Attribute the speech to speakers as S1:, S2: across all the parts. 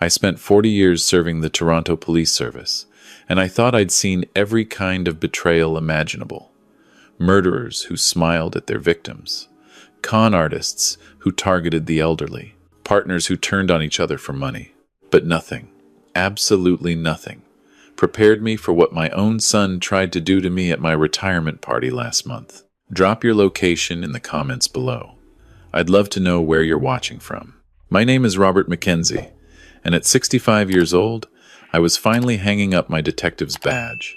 S1: I spent 40 years serving the Toronto Police Service, and I thought I'd seen every kind of betrayal imaginable. Murderers who smiled at their victims, con artists who targeted the elderly, partners who turned on each other for money. But nothing, absolutely nothing, prepared me for what my own son tried to do to me at my retirement party last month. Drop your location in the comments below. I'd love to know where you're watching from. My name is Robert Mackenzie, and at 65 years old, I was finally hanging up my detective's badge.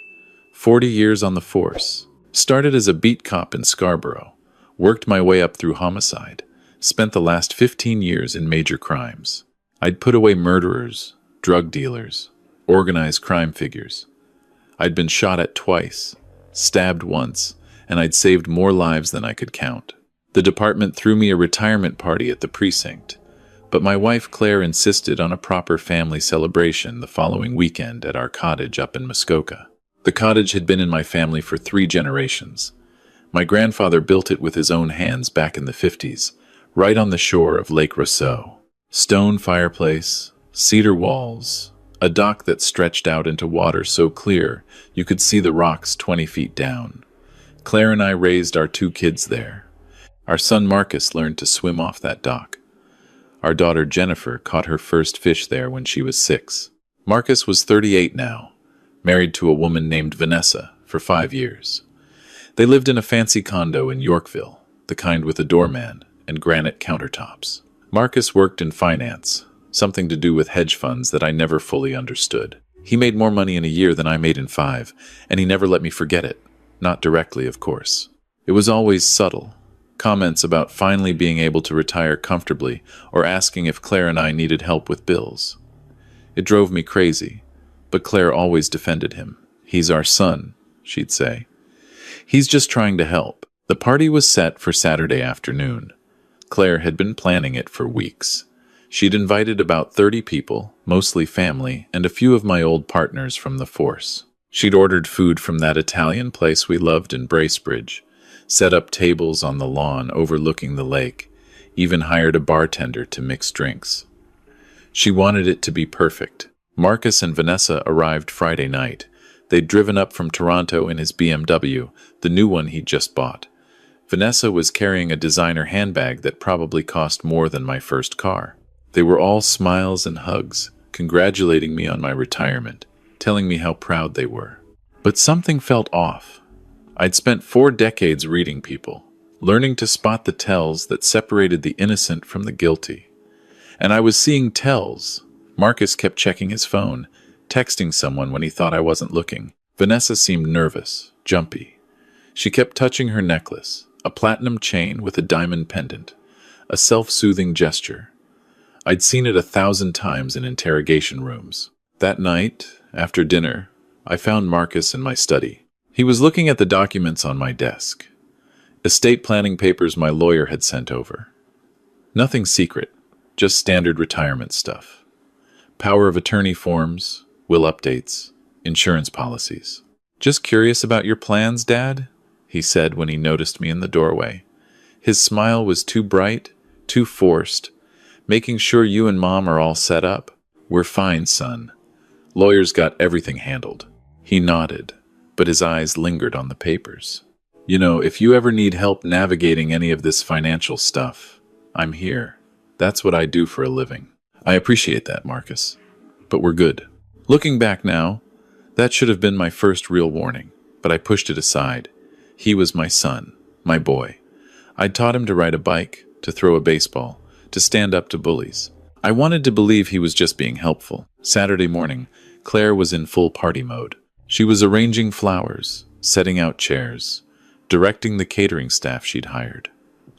S1: 40 years on the force. Started as a beat cop in Scarborough, worked my way up through homicide, spent the last 15 years in major crimes. I'd put away murderers, drug dealers, organized crime figures. I'd been shot at twice, stabbed once, and I'd saved more lives than I could count. The department threw me a retirement party at the precinct, but my wife Claire insisted on a proper family celebration the following weekend at our cottage up in Muskoka. The cottage had been in my family for 3 generations. My grandfather built it with his own hands back in the 50s, right on the shore of Lake Rousseau. Stone fireplace, cedar walls, a dock that stretched out into water so clear you could see the rocks 20 feet down. Claire and I raised our 2 kids there. Our son Marcus learned to swim off that dock. Our daughter Jennifer caught her first fish there when she was 6. Marcus was 38 now, married to a woman named Vanessa for 5 years. They lived in a fancy condo in Yorkville, the kind with a doorman and granite countertops. Marcus worked in finance, something to do with hedge funds that I never fully understood. He made more money in a year than I made in 5, and he never let me forget it. Not directly, of course. It was always subtle. Comments about finally being able to retire comfortably or asking if Claire and I needed help with bills. It drove me crazy, but Claire always defended him. "He's our son," she'd say. "He's just trying to help." The party was set for Saturday afternoon. Claire had been planning it for weeks. She'd invited about 30 people, mostly family, and a few of my old partners from the force. She'd ordered food from that Italian place we loved in Bracebridge, set up tables on the lawn overlooking the lake, even hired a bartender to mix drinks. She wanted it to be perfect. Marcus and Vanessa arrived Friday night. They'd driven up from Toronto in his BMW, the new one he'd just bought. Vanessa was carrying a designer handbag that probably cost more than my first car. They were all smiles and hugs, congratulating me on my retirement, telling me how proud they were. But something felt off. I'd spent 4 decades reading people, learning to spot the tells that separated the innocent from the guilty. And I was seeing tells. Marcus kept checking his phone, texting someone when he thought I wasn't looking. Vanessa seemed nervous, jumpy. She kept touching her necklace, a platinum chain with a diamond pendant, a self-soothing gesture. I'd seen it 1,000 times in interrogation rooms. That night, after dinner, I found Marcus in my study. He was looking at the documents on my desk. Estate planning papers my lawyer had sent over. Nothing secret, just standard retirement stuff. Power of attorney forms, will updates, insurance policies. "Just curious about your plans, Dad?" he said when he noticed me in the doorway. His smile was too bright, too forced. "Making sure you and Mom are all set up." "We're fine, son. Lawyers got everything handled." He nodded, but his eyes lingered on the papers. "You know, if you ever need help navigating any of this financial stuff, I'm here. That's what I do for a living." "I appreciate that, Marcus. But we're good." Looking back now, that should have been my first real warning, but I pushed it aside. He was my son, my boy. I'd taught him to ride a bike, to throw a baseball, to stand up to bullies. I wanted to believe he was just being helpful. Saturday morning, Claire was in full party mode. She was arranging flowers, setting out chairs, directing the catering staff she'd hired.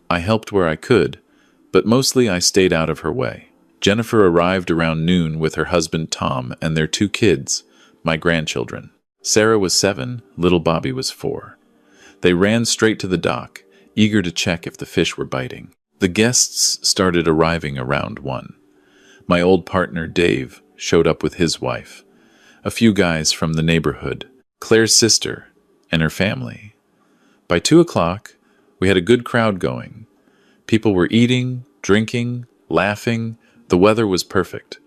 S1: I helped where I could, but mostly I stayed out of her way. Jennifer arrived around noon with her husband Tom and their 2 kids, my grandchildren. Sarah was 7, little Bobby was 4. They ran straight to the dock, eager to check if the fish were biting. The guests started arriving around 1. My old partner Dave showed up with his wife, a few guys from the neighborhood, Claire's sister, and her family. By 2 o'clock, we had a good crowd going. People were eating, drinking, laughing. The weather was perfect.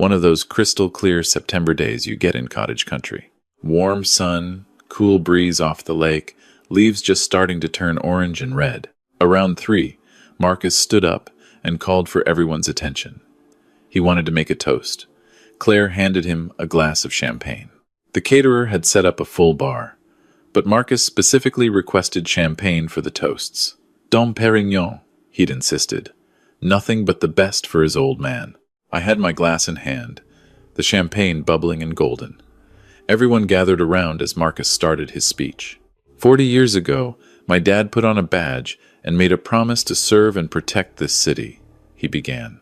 S1: One of those crystal-clear September days you get in cottage country. Warm sun, cool breeze off the lake, leaves just starting to turn orange and red. Around 3, Marcus stood up and called for everyone's attention. He wanted to make a toast. Claire handed him a glass of champagne. The caterer had set up a full bar, but Marcus specifically requested champagne for the toasts. Dom Pérignon, he'd insisted. Nothing but the best for his old man. I had my glass in hand, the champagne bubbling and golden. Everyone gathered around as Marcus started his speech. 40 years ago, my dad put on a badge and made a promise to serve and protect this city, he began.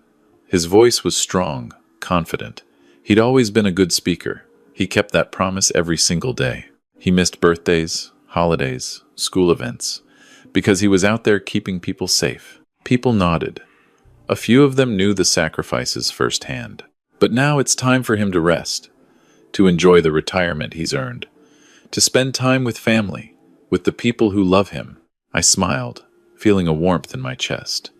S1: His voice was strong, confident. He'd always been a good speaker. He kept that promise every single day. He missed birthdays, holidays, school events, because he was out there keeping people safe. People nodded. A few of them knew the sacrifices firsthand. But now it's time for him to rest, to enjoy the retirement he's earned, to spend time with family, with the people who love him. I smiled, feeling a warmth in my chest.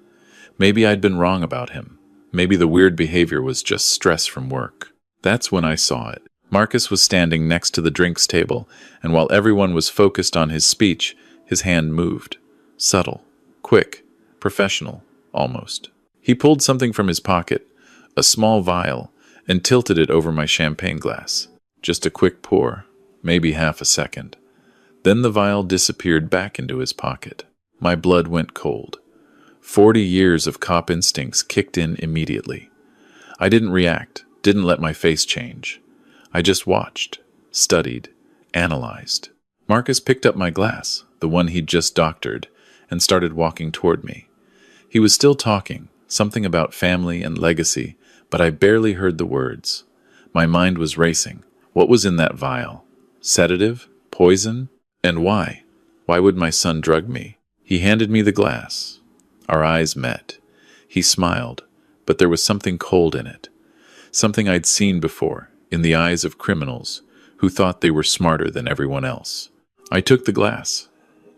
S1: Maybe I'd been wrong about him. Maybe the weird behavior was just stress from work. That's when I saw it. Marcus was standing next to the drinks table, and while everyone was focused on his speech, his hand moved. Subtle, quick, professional, almost. He pulled something from his pocket, a small vial, and tilted it over my champagne glass. Just a quick pour, maybe half a second. Then the vial disappeared back into his pocket. My blood went cold. 40 years of cop instincts kicked in immediately. I didn't react, didn't let my face change. I just watched, studied, analyzed. Marcus picked up my glass, the one he'd just doctored, and started walking toward me. He was still talking, something about family and legacy, but I barely heard the words. My mind was racing. What was in that vial? Sedative? Poison? And why? Why would my son drug me? He handed me the glass. Our eyes met. He smiled, but there was something cold in it. Something I'd seen before, in the eyes of criminals who thought they were smarter than everyone else. I took the glass.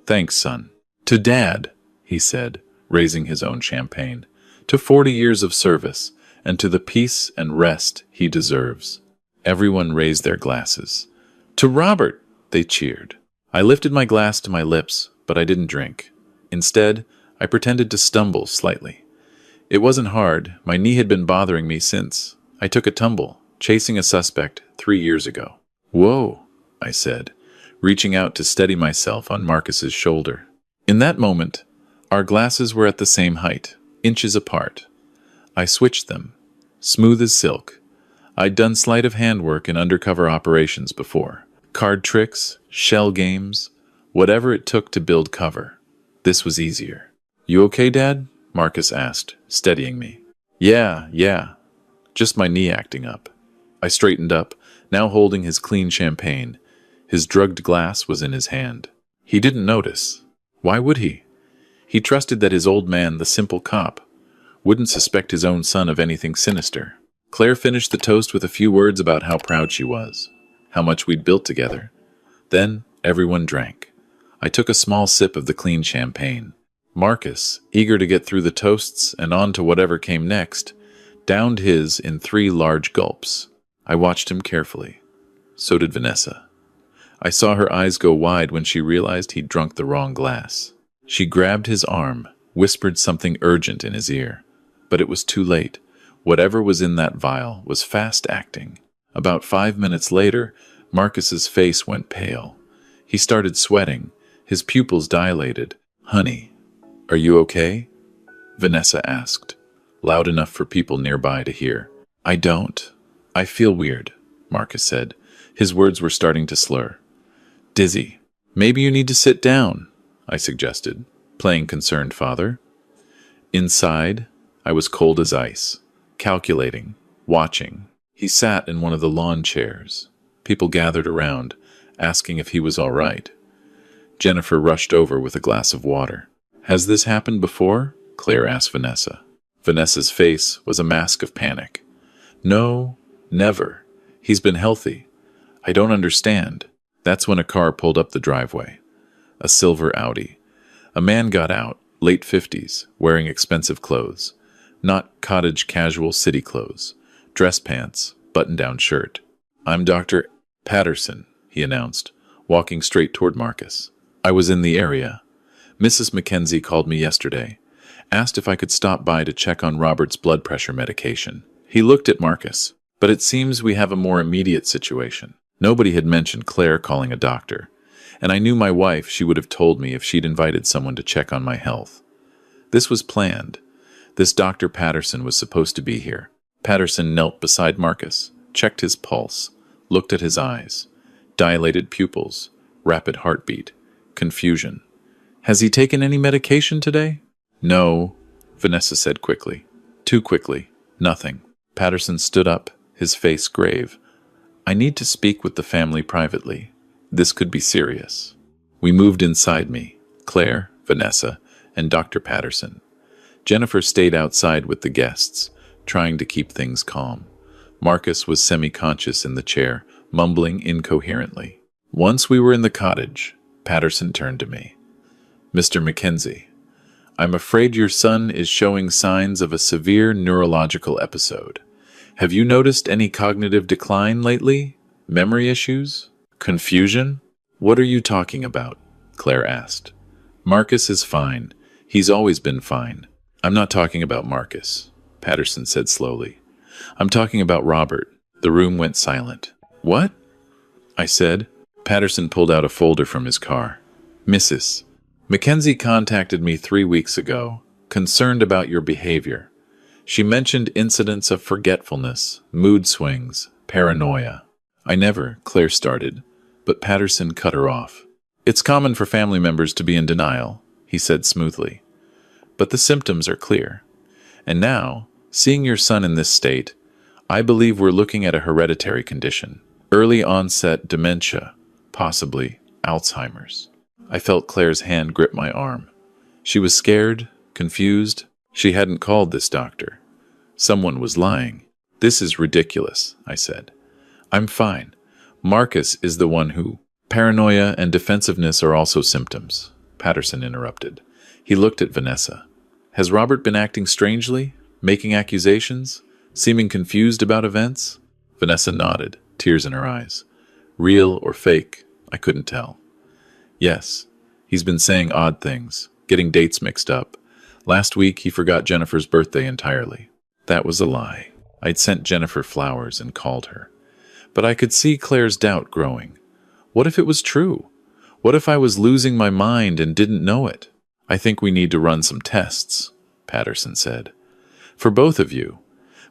S1: Thanks, son. To Dad, he said, raising his own champagne. To 40 years of service, and to the peace and rest he deserves. Everyone raised their glasses. To Robert, they cheered. I lifted my glass to my lips, but I didn't drink. Instead, I pretended to stumble slightly. It wasn't hard. My knee had been bothering me since. I took a tumble, chasing a suspect 3 years ago. Whoa, I said, reaching out to steady myself on Marcus's shoulder. In that moment, our glasses were at the same height, inches apart. I switched them, smooth as silk. I'd done sleight of hand work in undercover operations before. Card tricks, shell games, whatever it took to build cover. This was easier. You okay, Dad? Marcus asked, steadying me. Yeah. Just my knee acting up. I straightened up, now holding his clean champagne. His drugged glass was in his hand. He didn't notice. Why would he? He trusted that his old man, the simple cop, wouldn't suspect his own son of anything sinister. Claire finished the toast with a few words about how proud she was, how much we'd built together. Then everyone drank. I took a small sip of the clean champagne. Marcus, eager to get through the toasts and on to whatever came next, downed his in 3 large gulps. I watched him carefully. So did Vanessa. I saw her eyes go wide when she realized he'd drunk the wrong glass. She grabbed his arm, whispered something urgent in his ear. But it was too late. Whatever was in that vial was fast-acting. About 5 minutes later, Marcus's face went pale. He started sweating. His pupils dilated. Honey, are you okay? Vanessa asked, loud enough for people nearby to hear. I don't. I feel weird, Marcus said. His words were starting to slur. Dizzy. Maybe you need to sit down, I suggested, playing concerned father. Inside, I was cold as ice, calculating, watching. He sat in one of the lawn chairs. People gathered around, asking if he was all right. Jennifer rushed over with a glass of water. Has this happened before? Claire asked Vanessa. Vanessa's face was a mask of panic. No, never. He's been healthy. I don't understand. That's when a car pulled up the driveway. A silver Audi. A man got out, late 50s, wearing expensive clothes. Not cottage casual city clothes. dress pants, button-down shirt. "I'm Dr. Patterson," he announced, walking straight toward Marcus. "I was in the area. Mrs. Mackenzie called me yesterday, asked if I could stop by to check on Robert's blood pressure medication." He looked at Marcus. "But it seems we have a more immediate situation." Nobody had mentioned Claire calling a doctor, and I knew my wife, she would have told me if she'd invited someone to check on my health. This was planned. This Dr. Patterson was supposed to be here. Patterson knelt beside Marcus, checked his pulse, looked at his eyes. Dilated pupils, rapid heartbeat, confusion. "Has he taken any medication today?" "No," Vanessa said quickly. Too quickly. "Nothing." Patterson stood up, his face grave. "I need to speak with the family privately. This could be serious." We moved inside me, Claire, Vanessa, and Dr. Patterson. Jennifer stayed outside with the guests, trying to keep things calm. Marcus was semi-conscious in the chair, mumbling incoherently. Once we were in the cottage, Patterson turned to me. "Mr. Mackenzie, I'm afraid your son is showing signs of a severe neurological episode. Have you noticed any cognitive decline lately? Memory issues? Confusion?" "What are you talking about?" Claire asked. "Marcus is fine. He's always been fine." "I'm not talking about Marcus," Patterson said slowly. "I'm talking about Robert." The room went silent. "What?" I said. Patterson pulled out a folder from his car. "Mrs. Mackenzie contacted me 3 weeks ago, concerned about your behavior. She mentioned incidents of forgetfulness, mood swings, paranoia." Claire started, but Patterson cut her off. "It's common for family members to be in denial," he said smoothly. "But the symptoms are clear. And now, seeing your son in this state, I believe we're looking at a hereditary condition. Early onset dementia, possibly Alzheimer's." I felt Claire's hand grip my arm. She was scared, confused. She hadn't called this doctor. Someone was lying. "This is ridiculous," I said. "I'm fine. Marcus is the one who—" "Paranoia and defensiveness are also symptoms," Patterson interrupted. He looked at Vanessa. "Has Robert been acting strangely, making accusations, seeming confused about events?" Vanessa nodded, tears in her eyes. Real or fake, I couldn't tell. "Yes, he's been saying odd things, getting dates mixed up. Last week he forgot Jennifer's birthday entirely." That was a lie. I'd sent Jennifer flowers and called her. But I could see Claire's doubt growing. What if it was true? What if I was losing my mind and didn't know it? "I think we need to run some tests," Patterson said. "For both of you.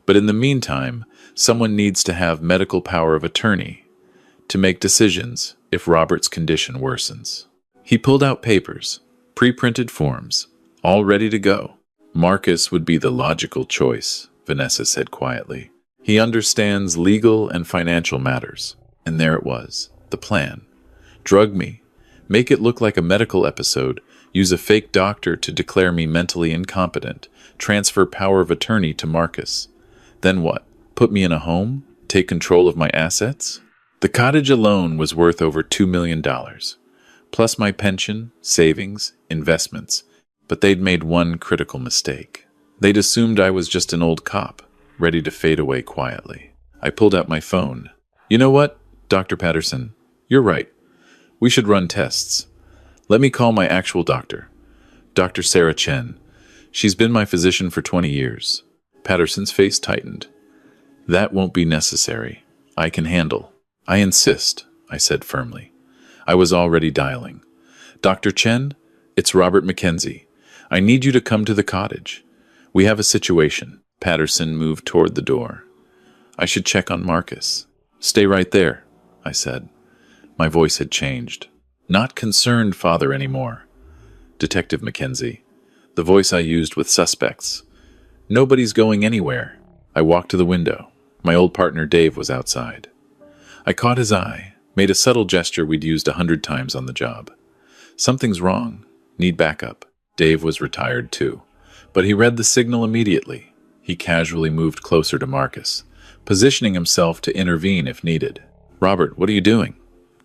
S1: But in the meantime, someone needs to have medical power of attorney to make decisions if Robert's condition worsens." He pulled out papers, pre-printed forms, all ready to go. "Marcus would be the logical choice," Vanessa said quietly. "He understands legal and financial matters." And there it was, the plan. Drug me, make it look like a medical episode, use a fake doctor to declare me mentally incompetent, transfer power of attorney to Marcus. Then what? Put me in a home? Take control of my assets? The cottage alone was worth over $2 million, plus my pension, savings, investments. But they'd made one critical mistake. They'd assumed I was just an old cop, ready to fade away quietly. I pulled out my phone. "You know what, Dr. Patterson? You're right. We should run tests. Let me call my actual doctor, Dr. Sarah Chen. She's been my physician for 20 years. Patterson's face tightened. "That won't be necessary. I can handle." "I insist," I said firmly. I was already dialing. "Dr. Chen, it's Robert Mackenzie. I need you to come to the cottage. We have a situation." Patterson moved toward the door. "I should check on Marcus." "Stay right there," I said. My voice had changed. Not concerned father anymore. Detective Mackenzie. The voice I used with suspects. "Nobody's going anywhere." I walked to the window. My old partner Dave was outside. I caught his eye, made a subtle gesture we'd used 100 times on the job. "Something's wrong. Need backup." Dave was retired too, but he read the signal immediately. He casually moved closer to Marcus, positioning himself to intervene if needed. "Robert, what are you doing?"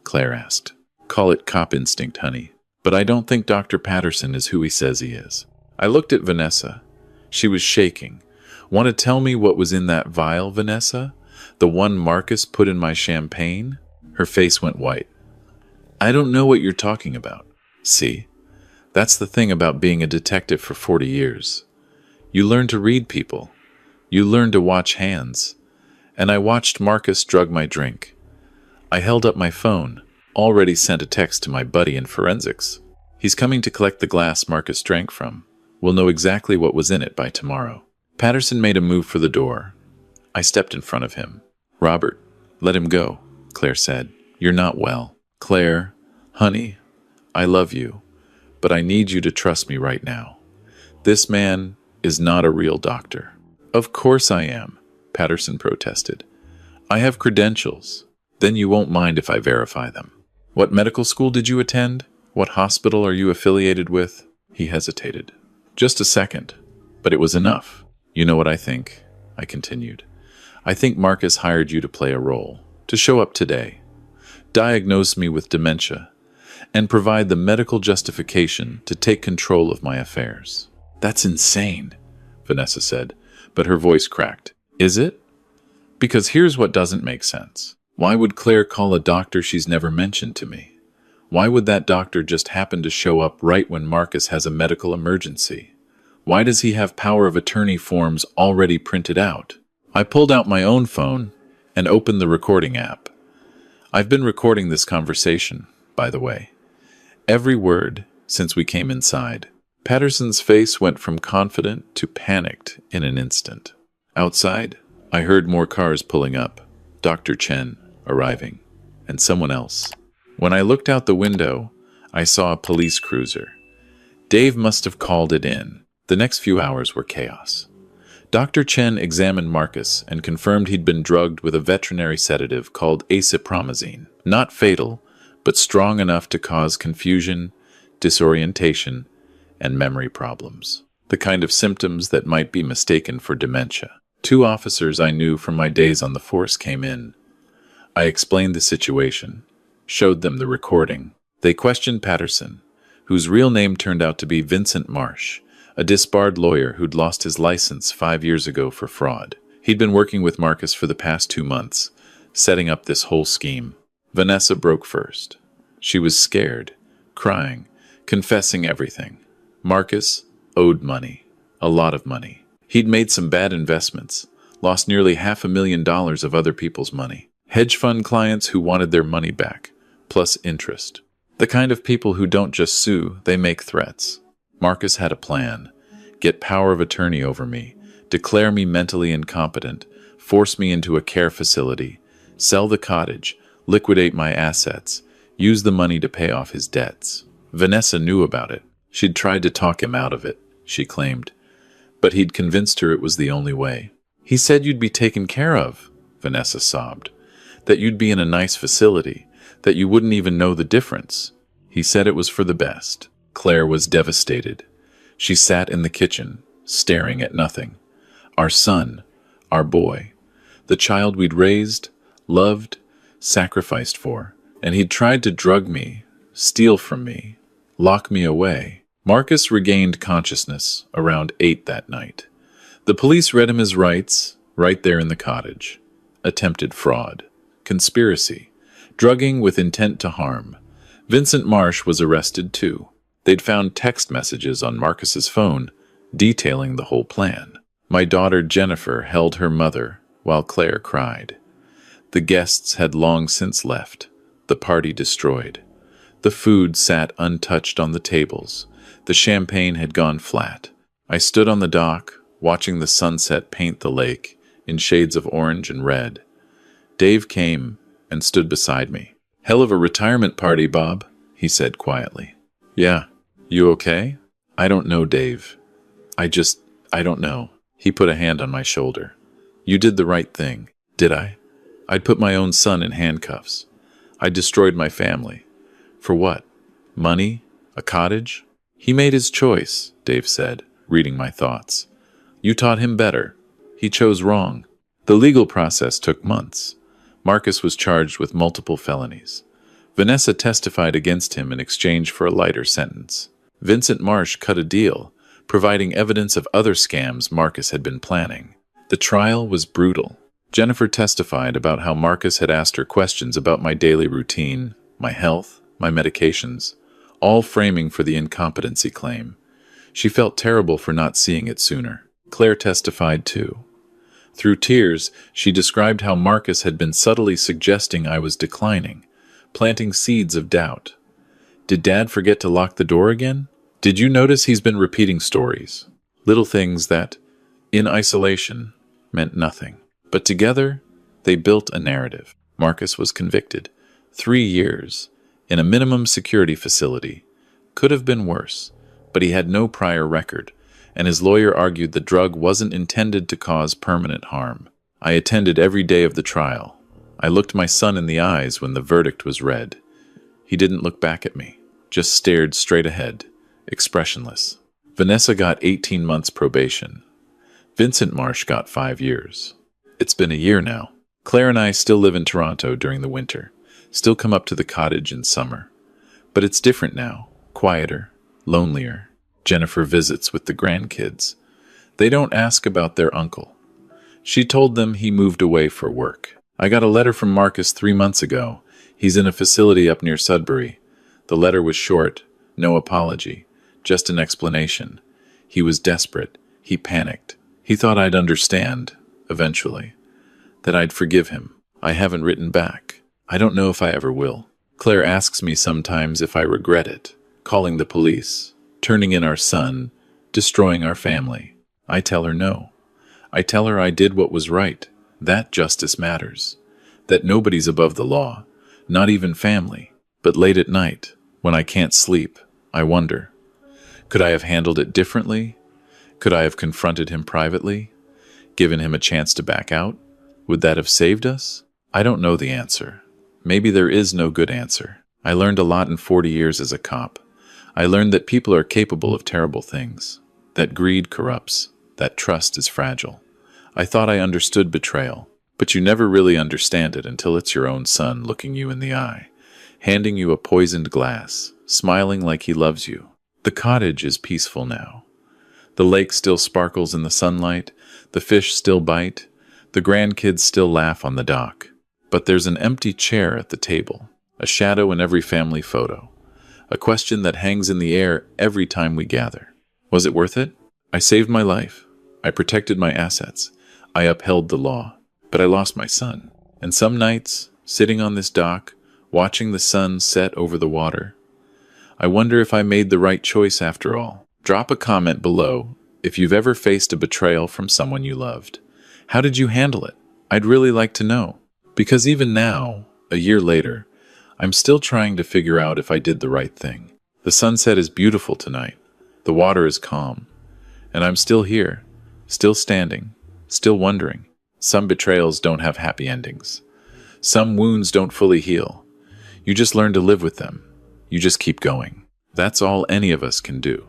S1: Claire asked. "Call it cop instinct, honey. But I don't think Dr. Patterson is who he says he is." I looked at Vanessa. She was shaking, Want to tell me what was in that vial, Vanessa? The one Marcus put in my champagne? Her face went white. I don't know what you're talking about. See, that's the thing about being a detective for 40 years. You learn to read people. You learn to watch hands. And I watched Marcus drug my drink. I held up my phone, already sent a text to my buddy in forensics. He's coming to collect the glass Marcus drank from. We'll know exactly what was in it by tomorrow. Patterson made a move for the door. I stepped in front of him. Robert, let him go, Claire said. You're not well. Claire, honey, I love you, but I need you to trust me right now. This man is not a real doctor. Of course I am, Patterson protested. I have credentials. Then you won't mind if I verify them. What medical school did you attend? What hospital are you affiliated with? He hesitated. Just a second, but it was enough. You know what I think? I continued. I think Marcus hired you to play a role, to show up today, diagnose me with dementia, and provide the medical justification to take control of my affairs. That's insane, Vanessa said, but her voice cracked. Is it? Because here's what doesn't make sense. Why would Claire call a doctor she's never mentioned to me? Why would that doctor just happen to show up right when Marcus has a medical emergency? Why does he have power of attorney forms already printed out? I pulled out my own phone and opened the recording app. I've been recording this conversation, by the way. Every word since we came inside. Patterson's face went from confident to panicked in an instant. Outside, I heard more cars pulling up, Dr. Chen arriving, and someone else. When I looked out the window, I saw a police cruiser. Dave must have called it in. The next few hours were chaos. Dr. Chen examined Marcus and confirmed he'd been drugged with a veterinary sedative called acepromazine. Not fatal, but strong enough to cause confusion, disorientation, and memory problems. The kind of symptoms that might be mistaken for dementia. 2 officers I knew from my days on the force came in. I explained the situation, showed them the recording. They questioned Patterson, whose real name turned out to be Vincent Marsh, a disbarred lawyer who'd lost his license 5 years ago for fraud. He'd been working with Marcus for the past 2 months, setting up this whole scheme. Vanessa broke first. She was scared, crying, confessing everything. Marcus owed money, a lot of money. He'd made some bad investments, lost nearly $500,000 of other people's money. Hedge fund clients who wanted their money back, plus interest. The kind of people who don't just sue, they make threats. Marcus had a plan. Get power of attorney over me, declare me mentally incompetent, force me into a care facility, sell the cottage, liquidate my assets, use the money to pay off his debts. Vanessa knew about it. She'd tried to talk him out of it, she claimed. But he'd convinced her it was the only way. He said you'd be taken care of, Vanessa sobbed. That you'd be in a nice facility, that you wouldn't even know the difference. He said it was for the best. Claire was devastated. She sat in the kitchen, staring at nothing. Our son, our boy, the child we'd raised, loved, sacrificed for, and he'd tried to drug me, steal from me, lock me away. Marcus regained consciousness around 8 that night. The police read him his rights right there in the cottage. Attempted fraud, conspiracy, drugging with intent to harm. Vincent Marsh was arrested too. They'd found text messages on Marcus's phone detailing the whole plan. My daughter Jennifer held her mother while Claire cried. The guests had long since left, the party destroyed. The food sat untouched on the tables. The champagne had gone flat. I stood on the dock, watching the sunset paint the lake in shades of orange and red. Dave came and stood beside me. Hell of a retirement party, Bob, he said quietly. Yeah, you okay? I don't know, Dave. I don't know. He put a hand on my shoulder. You did the right thing. Did I? I'd put my own son in handcuffs. I destroyed my family. For what? Money? A cottage? He made his choice, Dave said, reading my thoughts. You taught him better. He chose wrong. The legal process took months. Marcus was charged with multiple felonies. Vanessa testified against him in exchange for a lighter sentence. Vincent Marsh cut a deal, providing evidence of other scams Marcus had been planning. The trial was brutal. Jennifer testified about how Marcus had asked her questions about my daily routine, my health, my medications, all framing for the incompetency claim. She felt terrible for not seeing it sooner. Claire testified too. Through tears, she described how Marcus had been subtly suggesting I was declining, planting seeds of doubt. Did Dad forget to lock the door again? Did you notice he's been repeating stories? Little things that, in isolation, meant nothing. But together, they built a narrative. Marcus was convicted. 3 years, in a minimum security facility. Could have been worse, but he had no prior record, and his lawyer argued the drug wasn't intended to cause permanent harm. I attended every day of the trial. I looked my son in the eyes when the verdict was read. He didn't look back at me, just stared straight ahead, expressionless. Vanessa got 18 months probation. Vincent Marsh got 5 years. It's been a year now. Claire and I still live in Toronto during the winter, still come up to the cottage in summer. But it's different now, quieter, lonelier. Jennifer visits with the grandkids. They don't ask about their uncle. She told them he moved away for work. I got a letter from Marcus 3 months ago. He's in a facility up near Sudbury. The letter was short, no apology, just an explanation. He was desperate. He panicked. He thought I'd understand, eventually, that I'd forgive him. I haven't written back. I don't know if I ever will. Claire asks me sometimes if I regret it, calling the police, turning in our son, destroying our family. I tell her no. I tell her I did what was right, that justice matters, that nobody's above the law, not even family. But late at night, when I can't sleep, I wonder, could I have handled it differently? Could I have confronted him privately? Given him a chance to back out? Would that have saved us? I don't know the answer. Maybe there is no good answer. I learned a lot in 40 years as a cop. I learned that people are capable of terrible things, that greed corrupts, that trust is fragile. I thought I understood betrayal, but you never really understand it until it's your own son looking you in the eye, handing you a poisoned glass, smiling like he loves you. The cottage is peaceful now. The lake still sparkles in the sunlight, the fish still bite, the grandkids still laugh on the dock. But there's an empty chair at the table, a shadow in every family photo, a question that hangs in the air every time we gather. Was it worth it? I saved my life. I protected my assets. I upheld the law. But I lost my son. And some nights, sitting on this dock, watching the sun set over the water, I wonder if I made the right choice after all. Drop a comment below if you've ever faced a betrayal from someone you loved. How did you handle it? I'd really like to know. Because even now, a year later, I'm still trying to figure out if I did the right thing. The sunset is beautiful tonight. The water is calm. And I'm still here, still standing, still wondering. Some betrayals don't have happy endings. Some wounds don't fully heal. You just learn to live with them. You just keep going. That's all any of us can do.